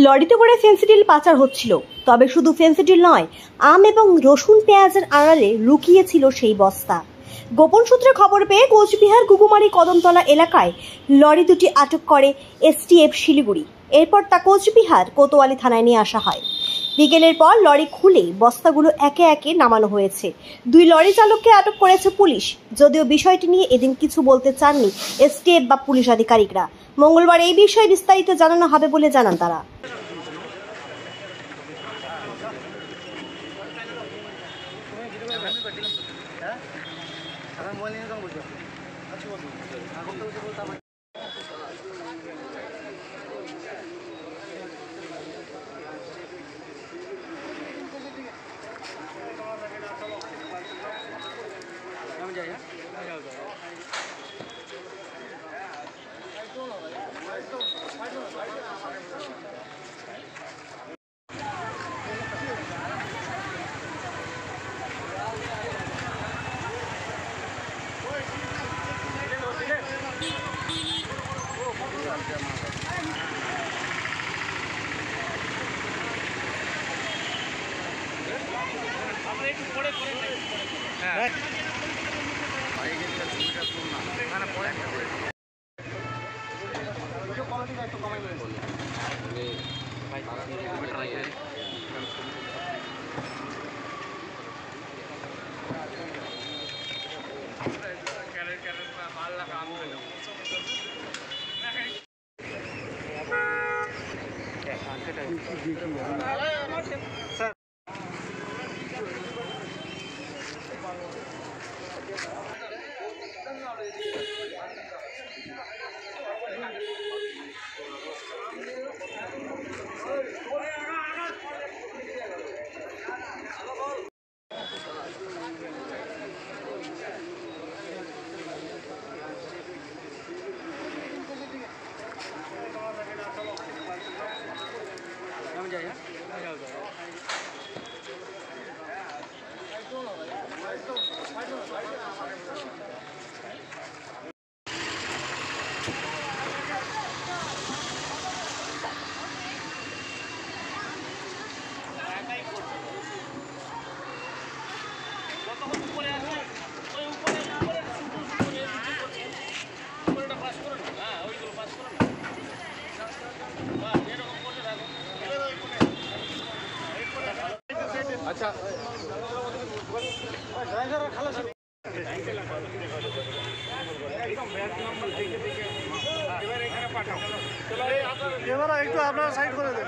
লরিতে করে ফেন্সিডিল পাচার হচ্ছিল, তবে শুধু ফেন্সিডিল নয়, আম এবং রসুন পেঁয়াজের আড়ালে লুকিয়ে ছিল সেই বস্তা। গোপন সূত্রে খবর পেয়ে কোচবিহার ঘুঘুমারি কদমতলা এলাকায় লরি দুটি আটক করে এসটিএফ শিলিগুড়ি। এরপর তা কোচবিহার কোতোয়ালি থানায় নিয়ে আসা হয়। বিকেলের পর লরি খুলে বস্তাগুলো একে একে নামানো হয়েছে। দুই লরি চালককে আটক করেছে পুলিশ, যদিও বিষয়টি নিয়ে এদিন কিছু বলতে চাননি এসটিএফ বা পুলিশ আধিকারিকরা। মঙ্গলবার এই বিষয়ে বিস্তারিত জানানো হবে বলে জানান তারা। আচ্ছা, এবার একটু আপনারা সাইড করে দেন।